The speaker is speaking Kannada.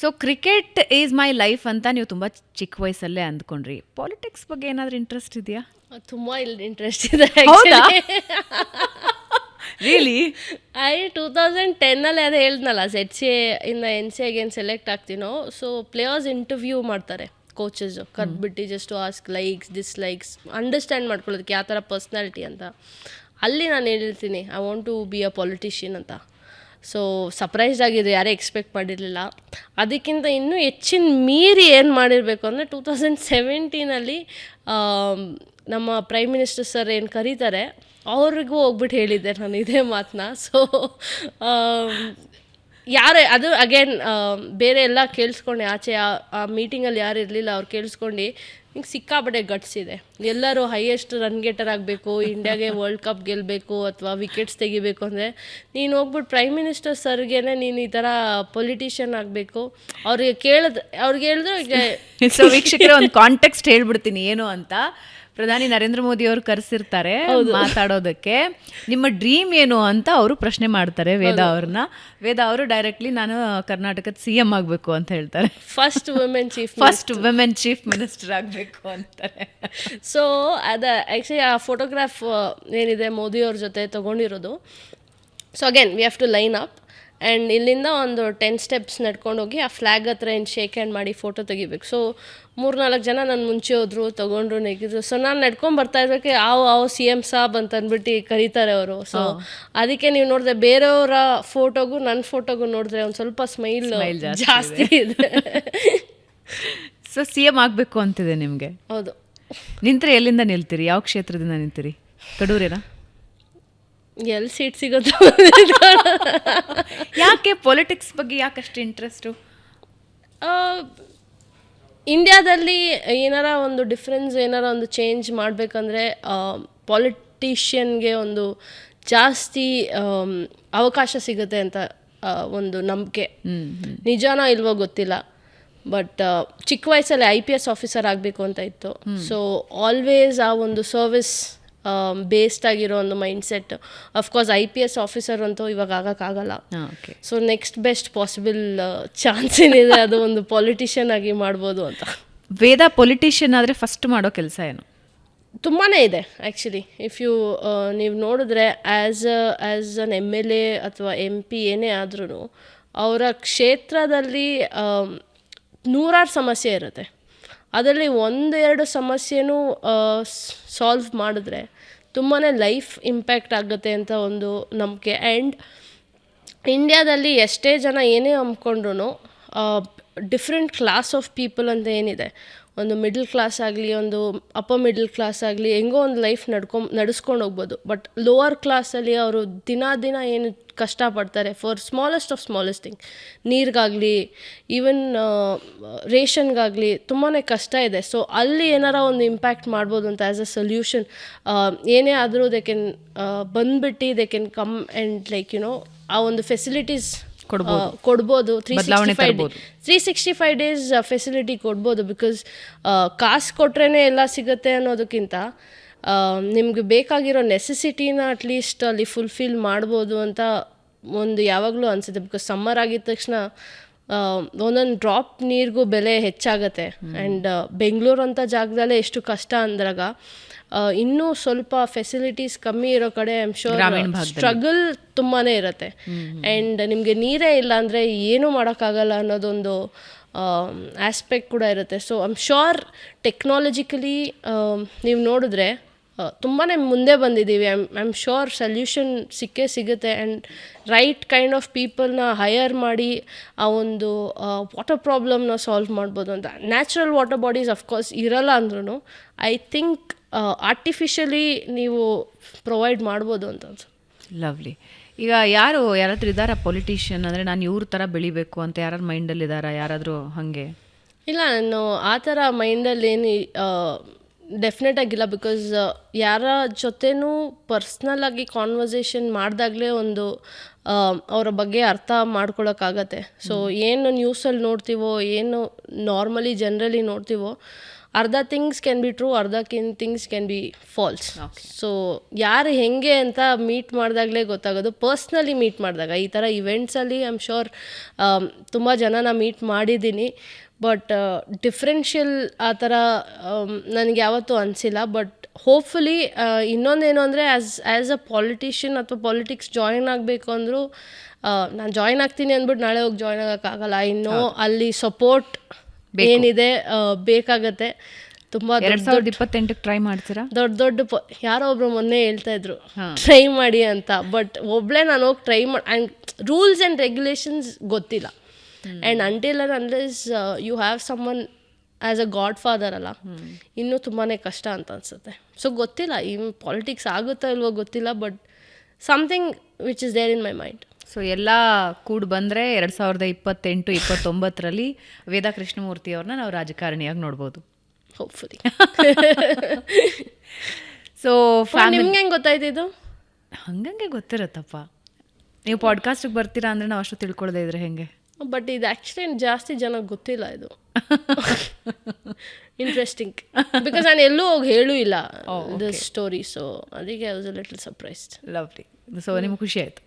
So cricket is my life ಅಂತ ನೀವು ತುಂಬ ಚಿಕ್ಕ ವಯಸ್ಸಲ್ಲೇ ಅಂದ್ಕೊಂಡ್ರಿ. ಪಾಲಿಟಿಕ್ಸ್ ಬಗ್ಗೆ ಏನಾದರೂ ಇಂಟ್ರೆಸ್ಟ್ ಇದೆಯಾ? ತುಂಬ ಇಂಟ್ರೆಸ್ಟ್ ಇದೆ ಹೌದಾ? ರಿಯಲಿ? 2010 ಅದೇ ಹೇಳ್ದನಲ್ಲ, ZCA ಇಂದ NCAಗೆ ಏನು ಸೆಲೆಕ್ಟ್ ಆಗ್ತೀನೋ, ಸೊ ಪ್ಲೇಯರ್ಸ್ ಇಂಟರ್ವ್ಯೂ ಮಾಡ್ತಾರೆ ಕೋಚಸ್ ಕರ್ದ್ಬಿಟ್ಟು, just to ask likes dislikes understand ಮಾಡ್ಕೊಳ್ಳೋದಕ್ಕೆ ಯಾವ ಥರ ಪರ್ಸ್ನಾಲಿಟಿ ಅಂತ. ಅಲ್ಲಿ ನಾನು ಹೇಳ್ತೀನಿ I want to be a politician ಅಂತ. ಸೊ ಸರ್ಪ್ರೈಸ್ಡ್ ಆಗಿದ್ದು, ಯಾರೇ ಎಕ್ಸ್ಪೆಕ್ಟ್ ಮಾಡಿರಲಿಲ್ಲ. ಅದಕ್ಕಿಂತ ಇನ್ನೂ ಹೆಚ್ಚಿನ ಮೀರಿ ಏನು ಮಾಡಿರಬೇಕು ಅಂದರೆ 2017 ನಮ್ಮ ಪ್ರೈಮ್ ಮಿನಿಸ್ಟರ್ ಸರ್ ಏನು ಕರೀತಾರೆ ಅವ್ರಿಗೂ ಹೋಗ್ಬಿಟ್ಟು ಹೇಳಿದ್ದೆ ನಾನು ಇದೇ ಮಾತನ್ನ. ಸೊ ಯಾರೇ ಅದು ಅಗೇನ್ ಬೇರೆ ಎಲ್ಲ ಕೇಳಿಸ್ಕೊಂಡು, ಆಚೆ ಆ ಮೀಟಿಂಗಲ್ಲಿ ಯಾರು ಇರಲಿಲ್ಲ, ಅವ್ರು ಕೇಳಿಸ್ಕೊಂಡು ಹಿಂಗೆ ಸಿಕ್ಕಾಪಟ್ಟೆ ಗಟ್ಸ್ ಇದೆ. ಎಲ್ಲರೂ ಹೈಯೆಸ್ಟ್ ರನ್ ಗೆಟರ್ ಆಗಬೇಕು, ಇಂಡಿಯಾಗೆ ವರ್ಲ್ಡ್ ಕಪ್ ಗೆಲ್ಲಬೇಕು ಅಥವಾ ವಿಕೆಟ್ಸ್ ತೆಗಿಬೇಕು ಅಂದರೆ ನೀನು ಹೋಗ್ಬಿಟ್ಟು ಪ್ರೈಮ್ ಮಿನಿಸ್ಟರ್ ಸರ್ಗೆ ನೀನು ಈ ಥರ ಪೊಲಿಟಿಷಿಯನ್ ಆಗಬೇಕು. ಅವ್ರಿಗೆ ಹೇಳಿದ್ರೆ ಈಗ ಸೊ ವೀಕ್ಷಕರೇ ಒಂದು ಕಾಂಟೆಕ್ಸ್ಟ್ ಹೇಳ್ಬಿಡ್ತೀನಿ ಏನು ಅಂತ. ಪ್ರಧಾನಿ ನರೇಂದ್ರ ಮೋದಿ ಅವರು ಕರೆಸಿರ್ತಾರೆ ಮಾತಾಡೋದಕ್ಕೆ. ನಿಮ್ಮ ಡ್ರೀಮ್ ಏನು ಅಂತ ಅವರು ಪ್ರಶ್ನೆ ಮಾಡ್ತಾರೆ ವೇದಾ ಅವ್ರನ್ನ. ವೇದಾ ಅವರು ಡೈರೆಕ್ಟ್ಲಿ ನಾನು ಕರ್ನಾಟಕದ CM ಆಗಬೇಕು ಅಂತ ಹೇಳ್ತಾರೆ. ಫಸ್ಟ್ ವುಮೆನ್ ಚೀಫ್ ಮಿನಿಸ್ಟರ್ ಆಗಬೇಕು ಅಂತಾರೆ. ಸೊ ಆ್ಯಕ್ಚುಲಿ ಆ ಫೋಟೋಗ್ರಾಫ್ ಏನಿದೆ ಮೋದಿಯವ್ರ ಜೊತೆ ತೊಗೊಂಡಿರೋದು. So again we have to line up and ಇಲ್ಲಿಂದ ಒಂದು 10 steps ನಡ್ಕೊಂಡೋಗಿ ಆ ಫ್ಲ್ಯಾಗ್ ಹತ್ರ ಏನು ಶೇಕ್ ಹ್ಯಾಂಡ್ ಮಾಡಿ ಫೋಟೋ ತೆಗಿಬೇಕು. ಸೊ 3-4 ಜನ ನನ್ನ ಮುಂಚೆ ಹೋದ್ರು, ತೊಗೊಂಡ್ರು, ನೆಗಿದ್ರು. ಸೊ ನಾನು ನಡ್ಕೊಂಡು ಬರ್ತಾ ಇರ್ಬೇಕು, ಆವು CM ಸಾಬ್ ಅಂತ ಅಂದ್ಬಿಟ್ಟು ಕರೀತಾರೆ ಅವರು. ಸೊ ಅದಕ್ಕೆ ನೀವು ನೋಡಿದ್ರೆ ಬೇರೆಯವರ ಫೋಟೋಗೂ ನನ್ನ ಫೋಟೋಗೂ ನೋಡಿದ್ರೆ ಒಂದು ಸ್ವಲ್ಪ ಸ್ಮೈಲ್ ಜಾಸ್ತಿ ಇದೆ. ಸೊ CM ಆಗಬೇಕು ಅಂತಿದೆ ನಿಮಗೆ? ಹೌದು. ನಿಂತರೆ ಎಲ್ಲಿಂದ ನಿಲ್ತೀರಿ? ಯಾವ ಕ್ಷೇತ್ರದಿಂದ ನಿಲ್ತೀರಿ? ಕಡೂರೇನಾ? ಎಲ್ಲಿ ಸೀಟ್ ಸಿಗೋದು? ಯಾಕೆ ಪೊಲಿಟಿಕ್ಸ್ ಬಗ್ಗೆ ಯಾಕಷ್ಟು ಇಂಟ್ರೆಸ್ಟು? ಇಂಡಿಯಾದಲ್ಲಿ ಏನಾರ ಒಂದು ಡಿಫ್ರೆನ್ಸ್, ಏನಾರ ಒಂದು ಚೇಂಜ್ ಮಾಡಬೇಕಂದ್ರೆ ಪಾಲಿಟಿಷಿಯನ್ಗೆ ಒಂದು ಜಾಸ್ತಿ ಅವಕಾಶ ಸಿಗುತ್ತೆ ಅಂತ ಒಂದು ನಂಬಿಕೆ. ನಿಜಾನೋ ಇಲ್ವೋ ಗೊತ್ತಿಲ್ಲ, ಬಟ್ ಚಿಕ್ಕ ವಯಸ್ಸಲ್ಲಿ IPS ಆಫೀಸರ್ ಆಗಬೇಕು ಅಂತ ಇತ್ತು. ಸೊ ಆಲ್ವೇಸ್ ಆ ಒಂದು ಸರ್ವಿಸ್ ಬೇಸ್ಡ್ ಆಗಿರೋ ಒಂದು ಮೈಂಡ್ಸೆಟ್. ಅಫ್ಕೋರ್ಸ್ IPS ಆಫೀಸರ್ ಅಂತೂ ಇವಾಗ ಆಗೋಕ್ಕಾಗಲ್ಲ. So next best possible chance ಏನಿದೆ ಅದು ಒಂದು ಪೊಲಿಟಿಷಿಯನ್ ಆಗಿ ಮಾಡ್ಬೋದು ಅಂತ. ವೇದಾ ಪೊಲಿಟಿಷಿಯನ್ ಆದರೆ ಫಸ್ಟ್ ಮಾಡೋ ಕೆಲಸ ಏನು? ತುಂಬಾ ಇದೆ ಆ್ಯಕ್ಚುಲಿ. ಇಫ್ ನೀವು ನೋಡಿದ್ರೆ ಆ್ಯಸ್ ಅನ್ MLA ಅಥವಾ MP ಏನೇ ಆದ್ರೂ ಅವರ ಕ್ಷೇತ್ರದಲ್ಲಿ 100 ಸಮಸ್ಯೆ ಇರುತ್ತೆ. ಅದರಲ್ಲಿ 1-2 ಸಮಸ್ಯೆನೂ ಸಾಲ್ವ್ ಮಾಡಿದ್ರೆ ತುಂಬಾ ಲೈಫ್ ಇಂಪ್ಯಾಕ್ಟ್ ಆಗುತ್ತೆ ಅಂತ ಒಂದು ನಂಬಿಕೆ. ಆ್ಯಂಡ್ ಇಂಡಿಯಾದಲ್ಲಿ ಎಷ್ಟೇ ಜನ ಏನೇ ಅಂದ್ಕೊಂಡ್ರು ಡಿಫ್ರೆಂಟ್ ಕ್ಲಾಸ್ ಆಫ್ ಪೀಪಲ್ ಅಂತ ಏನಿದೆ, ಒಂದು ಮಿಡಲ್ ಕ್ಲಾಸ್ ಆಗಲಿ, ಒಂದು ಅಪ್ಪರ್ ಮಿಡಲ್ ಕ್ಲಾಸ್ ಆಗಲಿ, ಹೆಂಗೋ ಒಂದು ಲೈಫ್ ನಡೆಸ್ಕೊಂಡು ಹೋಗ್ಬೋದು. ಬಟ್ ಲೋವರ್ ಕ್ಲಾಸಲ್ಲಿ ಅವರು ದಿನ ಏನು ಕಷ್ಟಪಡ್ತಾರೆ ಫಾರ್ ಸ್ಮಾಲೆಸ್ಟ್ ಥಿಂಗ್, ನೀರಿಗಾಗಲಿ ಈವನ್ ರೇಷನ್ಗಾಗಲಿ ತುಂಬಾ ಕಷ್ಟ ಇದೆ. ಸೊ ಅಲ್ಲಿ ಏನಾರ ಒಂದು ಇಂಪ್ಯಾಕ್ಟ್ ಮಾಡ್ಬೋದು ಅಂತ ಆ್ಯಸ್ ಅ ಸೊಲ್ಯೂಷನ್. ಏನೇ ಆದರೂ ದೇ ಕ್ಯಾನ್ ಬಂದ್ಬಿಟ್ಟು ದೇ ಕ್ಯಾನ್ ಕಮ್ ಆ್ಯಂಡ್ ಆ ಒಂದು ಫೆಸಿಲಿಟೀಸ್ ಕೊಡ್ಬೋದು. 365 ಡೇಸ್ ಫೆಸಿಲಿಟಿ ಕೊಡ್ಬೋದು. ಬಿಕಾಸ್ ಕಾಸು ಕೊಟ್ರೇ ಎಲ್ಲ ಸಿಗುತ್ತೆ ಅನ್ನೋದಕ್ಕಿಂತ ನಿಮ್ಗೆ ಬೇಕಾಗಿರೋ ನೆಸೆಸಿಟಿನ ಅಟ್ಲೀಸ್ಟ್ ಅಲ್ಲಿ ಫುಲ್ಫಿಲ್ ಮಾಡ್ಬೋದು ಅಂತ ಒಂದು ಯಾವಾಗಲೂ ಅನಿಸುತ್ತೆ. ಬಿಕಾಸ್ ಸಮ್ಮರ್ ಆಗಿದ ತಕ್ಷಣ ಒಂದೊಂದು ಡ್ರಾಪ್ ನೀರಿಗೂ ಬೆಲೆ ಹೆಚ್ಚಾಗತ್ತೆ. ಆ್ಯಂಡ್ ಬೆಂಗಳೂರು ಅಂತ ಜಾಗದಲ್ಲೇ ಎಷ್ಟು ಕಷ್ಟ ಅಂದಾಗ ಇನ್ನೂ ಸ್ವಲ್ಪ ಫೆಸಿಲಿಟೀಸ್ ಕಮ್ಮಿ ಇರೋ ಕಡೆ ಐ ಆಮ್ ಶೋರ್ ಸ್ಟ್ರಗಲ್ ತುಂಬಾ ಇರುತ್ತೆ. ಆ್ಯಂಡ್ ನಿಮಗೆ ನೀರೇ ಇಲ್ಲ ಅಂದರೆ ಏನೂ ಮಾಡೋಕ್ಕಾಗಲ್ಲ ಅನ್ನೋದೊಂದು ಆಸ್ಪೆಕ್ಟ್ ಕೂಡ ಇರುತ್ತೆ. So I am sure technologically ನೀವು ನೋಡಿದ್ರೆ ತುಂಬಾ ಮುಂದೆ ಬಂದಿದ್ದೀವಿ. ಐ ಆಮ್ ಶೋರ್ ಸೊಲ್ಯೂಷನ್ ಸಿಗುತ್ತೆ. ಆ್ಯಂಡ್ ರೈಟ್ ಕೈಂಡ್ ಆಫ್ ಪೀಪಲ್ನ ಹೈಯರ್ ಮಾಡಿ ಆ ಒಂದು ವಾಟರ್ ಪ್ರಾಬ್ಲಮ್ನ ಸಾಲ್ವ್ ಮಾಡ್ಬೋದು ಅಂತ. ನ್ಯಾಚುರಲ್ ವಾಟರ್ ಬಾಡೀಸ್ ಅಫ್ಕೋರ್ಸ್ ಇರಲ್ಲ ಅಂದ್ರೂ ಐ ಥಿಂಕ್ ಆರ್ಟಿಫಿಷಿಯಲಿ ನೀವು ಪ್ರೊವೈಡ್ ಮಾಡ್ಬೋದು ಅಂತ ಅನ್ಸುತ್ತೆ. ಲವ್ಲಿ. ಈಗ ಯಾರಾದರೂ ಇದ್ದಾರಾ ಪೊಲಿಟಿಷಿಯನ್ ಅಂದರೆ ನಾನು ಇವ್ರ ಥರ ಬೆಳಿಬೇಕು ಅಂತ ಯಾರು ಮೈಂಡಲ್ಲಿ ಇದ್ದಾರಾ? ಯಾರಾದರೂ ಹಾಗೆ? ಇಲ್ಲ, ನಾನು ಆ ಥರ ಮೈಂಡಲ್ಲಿ ಏನು ಡೆಫಿನೆಟ್ ಆಗಿಲ್ಲ. ಬಿಕಾಸ್ ಯಾರ ಜೊತೆನೂ ಪರ್ಸ್ನಲ್ಲಾಗಿ ಕಾನ್ವರ್ಸೇಷನ್ ಮಾಡಿದಾಗಲೇ ಒಂದು ಅವರ ಬಗ್ಗೆ ಅರ್ಥ ಮಾಡ್ಕೊಳಕ್ಕಾಗತ್ತೆ. ಸೊ ಏನು ನ್ಯೂಸಲ್ಲಿ ನೋಡ್ತೀವೋ, ಏನು ನಾರ್ಮಲಿ ಜನರಲಿ ನೋಡ್ತೀವೋ ಅರ್ಧ ಥಿಂಗ್ಸ್ ಕ್ಯಾನ್ ಬಿ ಟ್ರೂ, ಅರ್ಧ things can be false. So ಯಾರು ಹೆಂಗೆ ಅಂತ ಮೀಟ್ ಮಾಡಿದಾಗಲೇ ಗೊತ್ತಾಗೋದು. ಪರ್ಸ್ನಲಿ ಮೀಟ್ ಮಾಡಿದಾಗ ಈ ಥರ ಇವೆಂಟ್ಸಲ್ಲಿ ಐ ಆಮ್ ಶ್ಯೂರ್ ತುಂಬ ಜನನ ಮೀಟ್ ಮಾಡಿದ್ದೀನಿ. ಬಟ್ ಡಿಫ್ರೆನ್ಷಿಯಲ್ ಆ ಥರ ನನಗೆ ಯಾವತ್ತೂ ಅನಿಸಿಲ್ಲ. ಬಟ್ ಹೋಪ್ಫುಲಿ ಇನ್ನೊಂದೇನು ಅಂದರೆ ಆ್ಯಸ್ ಅ ಪಾಲಿಟಿಷಿಯನ್ ಅಥವಾ ಪಾಲಿಟಿಕ್ಸ್ ಜಾಯಿನ್ ಆಗಬೇಕು ಅಂದರೂ ನಾನು ಜಾಯಿನ್ ಆಗ್ತೀನಿ ಅಂದ್ಬಿಟ್ಟು ನಾಳೆ ಹೋಗಿ ಜಾಯಿನ್ ಆಗೋಕ್ಕಾಗಲ್ಲ. ಇನ್ನೂ ಅಲ್ಲಿ ಸಪೋರ್ಟ್ ಏನಿದೆ ಬೇಕಾಗತ್ತೆ. ತುಂಬ 2028 ಟ್ರೈ ಮಾಡ್ತೀರಾ? ದೊಡ್ಡ ಯಾರೋ ಒಬ್ರು ಮೊನ್ನೆ ಹೇಳ್ತಾ ಇದ್ರು ಟ್ರೈ ಮಾಡಿ ಅಂತ. ಬಟ್ ಒಬ್ಳೆ ನಾನು ಹೋಗಿ ಟ್ರೈ ಮಾಡಿ ಆ್ಯಂಡ್ ರೂಲ್ಸ್ ಆ್ಯಂಡ್ ರೆಗ್ಯುಲೇಷನ್ಸ್ ಗೊತ್ತಿಲ್ಲ. And until and unless you have someone as a godfather ಅಲ್ಲ, ಇನ್ನೂ ತುಂಬಾ ಕಷ್ಟ ಅಂತ ಅನಿಸುತ್ತೆ. ಸೊ ಗೊತ್ತಿಲ್ಲ ಈ ಪಾಲಿಟಿಕ್ಸ್ ಆಗುತ್ತೋ ಇಲ್ವೋ ಗೊತ್ತಿಲ್ಲ. But something which is there in my mind. So ಎಲ್ಲ ಕೂಡಿ ಬಂದರೆ 2028-29ರಲ್ಲಿ ವೇದಾ ಕೃಷ್ಣಮೂರ್ತಿ ಅವ್ರನ್ನ ನಾವು ರಾಜಕಾರಣಿಯಾಗಿ ನೋಡ್ಬೋದು ಹೋಪ್ಫುಲಿ. ಸೊ ನಿಮ್ಗೆ ಹೆಂಗೆ ಗೊತ್ತಾಯ್ತಿದ್ದು? ಹಂಗಂಗೆ ಗೊತ್ತಿರತ್ತಪ್ಪ. ನೀವು ಪಾಡ್ಕಾಸ್ಟಿಗೆ ಬರ್ತೀರಾ ಅಂದರೆ ನಾವು ಅಷ್ಟು ತಿಳ್ಕೊಳ್ಳೋದೇ ಇದ್ರೆ ಹೆಂಗೆ? ಬಟ್ ಇದು ಆ್ಯಕ್ಚುಲಿ ಜಾಸ್ತಿ ಜನಕ್ಕೆ ಗೊತ್ತಿಲ್ಲ ಇದು. ಇಂಟ್ರೆಸ್ಟಿಂಗ್ ಬಿಕಾಸ್ ನಾನು ಎಲ್ಲೂ ಹೋಗಿ ಹೇಳೂ ಇಲ್ಲ ದಿಸ್ ಸ್ಟೋರಿ. ಸೊ ಅದಕ್ಕೆ I was a little surprised. Lovely. So ನಿಮ್ಗೆ ಖುಷಿ ಆಯಿತು?